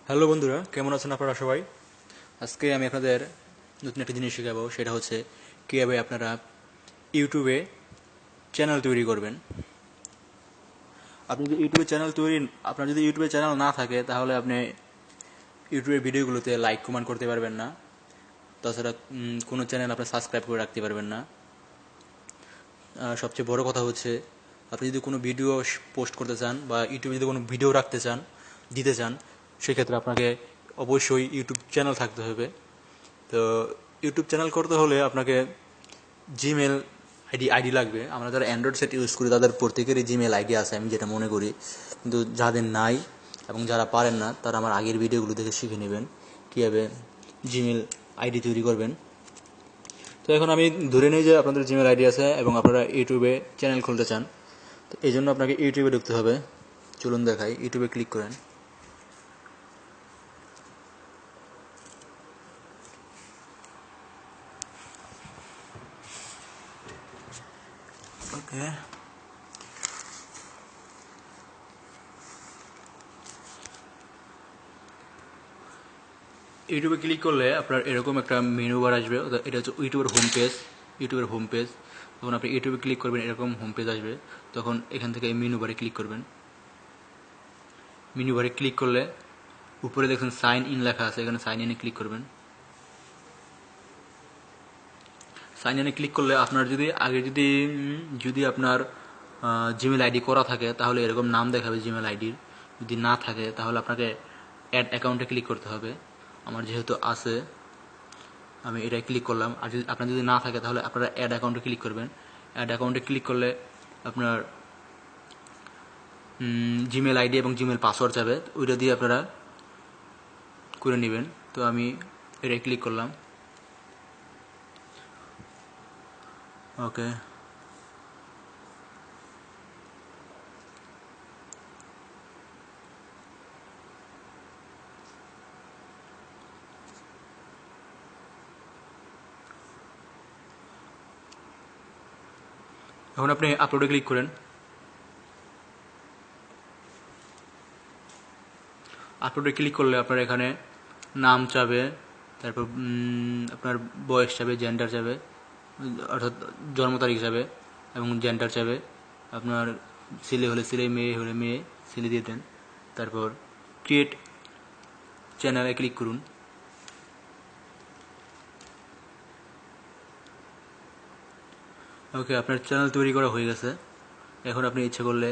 Hello বন্ধুরা, কেমন আছেন আপনারা সবাই? আজকে আমি আপনাদের নতুন একটা জিনিস শেখাবো, সেটা হচ্ছে কীভাবে আপনারা ইউটিউবে চ্যানেল তৈরি করবেন। আপনি যদি আপনার যদি ইউটিউবে চ্যানেল না থাকে, তাহলে আপনি ইউটিউবের ভিডিওগুলোতে লাইক কমেন্ট করতে পারবেন না। তাছাড়া কোনো চ্যানেল আপনি সাবস্ক্রাইব করে রাখতে পারবেন না। সবচেয়ে বড় কথা হচ্ছে, আপনি যদি কোনো ভিডিও পোস্ট করতে চান বা ইউটিউবে যদি কোনো ভিডিও দিতে চান, সেক্ষেত্রে আপনাকে অবশ্যই ইউটিউব চ্যানেল থাকতে হবে। তো ইউটিউব চ্যানেল করতে হলে আপনাকে জিমেল আইডি লাগবে। আমরা যারা অ্যান্ড্রয়েড সেট ইউজ করি তাদের প্রত্যেকেরই জিমেল আইডি আছে, আমি যেটা মনে করি। কিন্তু যাদের নাই এবং যারা পারেন না, তারা আমার আগের ভিডিওগুলো দেখে শিখে নেবেন কীভাবে জিমেল আইডি তৈরি করবেন। তো এখন আমি ধরে নিই যে আপনাদের জিমেল আইডি আছে এবং আপনারা ইউটিউবে চ্যানেল খুলতে চান। তো এই জন্য আপনাকে ইউটিউবে ঢুকতে হবে। চলুন দেখাই, ইউটিউবে ক্লিক করেন। ওকে, ইউটিউবে ক্লিক করলে আপনার এরকম একটা মেনু বার আসবে। এটা হচ্ছে ইউটিউবের হোম পেজ। তখন আপনি ইউটিউবে ক্লিক করবেন, এরকম হোম পেজ আসবে। তখন এখান থেকে এই মেনু বারে ক্লিক করবেন। মেনু বারে ক্লিক করলে উপরে দেখুন সাইন ইন লেখা আছে, এখানে সাইন ইনে ক্লিক করবেন। সাইন ইনে ক্লিক করলে আপনার যদি আপনার জিমেল আইডি করা থাকে, তাহলে এরকম নাম দেখাবে জিমেল আইডির। যদি না থাকে, তাহলে আপনাকে অ্যাড অ্যাকাউন্টে ক্লিক করতে হবে। আমার যেহেতু আছে, আমি এটাই ক্লিক করলাম। আর যদি আপনার যদি না থাকে, তাহলে আপনারা অ্যাড অ্যাকাউন্টে ক্লিক করবেন। অ্যাড অ্যাকাউন্টে ক্লিক করলে আপনার জিমেল আইডি এবং জিমেল পাসওয়ার্ড যাবে, ওইটা দিয়ে আপনারা করে নেবেন। তো আমি এটাই ক্লিক করলাম। ওকে, এখন আপনি আপলোডে ক্লিক করেন। আপলোডে ক্লিক করলে আপনার এখানে নাম চাবে, তারপর আপনার বয়স চাবে, জেন্ডার চাবে, অর্থাৎ জন্ম তারিখ যাবে এবং জেন্ডার চাবে। আপনার ছেলে হলে ছেলে, মেয়ে হলে মেয়ে, ছেলে দিয়ে দেন। তারপর ক্রিয়েট চ্যানেলে ক্লিক করুন। ওকে, আপনার চ্যানেল তৈরি করা হয়ে গেছে। এখন আপনি ইচ্ছে করলে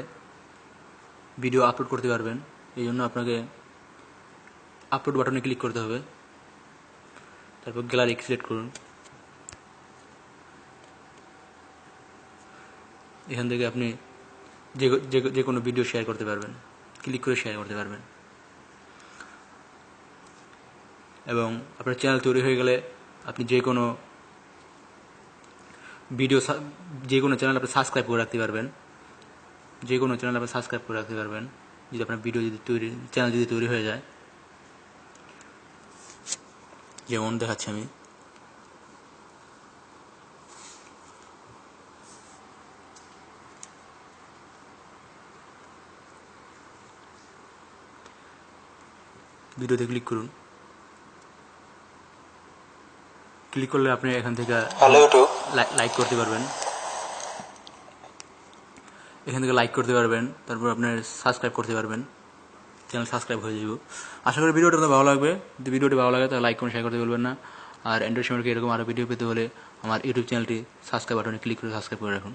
ভিডিও আপলোড করতে পারবেন। এই জন্য আপনাকে আপলোড বাটনে ক্লিক করতে হবে। তারপর গ্যালারি সিলেক্ট করুন। এখান থেকে আপনি যে কোনো ভিডিও শেয়ার করতে পারবেন, ক্লিক করে শেয়ার করতে পারবেন। এবং আপনার চ্যানেল তৈরি হয়ে গেলে আপনি যে কোনো চ্যানেল আপনি সাবস্ক্রাইব করে রাখতে পারবেন। যদি আপনার চ্যানেল যদি তৈরি হয়ে যায়। যেমন দেখাচ্ছি আমি। ভিডিওতে ক্লিক করুন। ক্লিক করলে আপনি এখান থেকে লাইক করতে পারবেন। তারপর আপনার সাবস্ক্রাইব করতে পারবেন। চ্যানেল সাবস্ক্রাইব হয়ে যাব। আশা করি ভিডিওটা আপনার ভালো লাগবে। যদি ভিডিওটি ভালো লাগে, তাহলে লাইক করুন, শেয়ার করতে বলবেন না। আর অ্যান্ড্রয়েড সম্পর্কে এরকম আরও ভিডিও পেতে হলে আমার ইউটিউব চ্যানেলটি সাবস্ক্রাইব বাটনে ক্লিক করে সাবস্ক্রাইব করে রাখুন।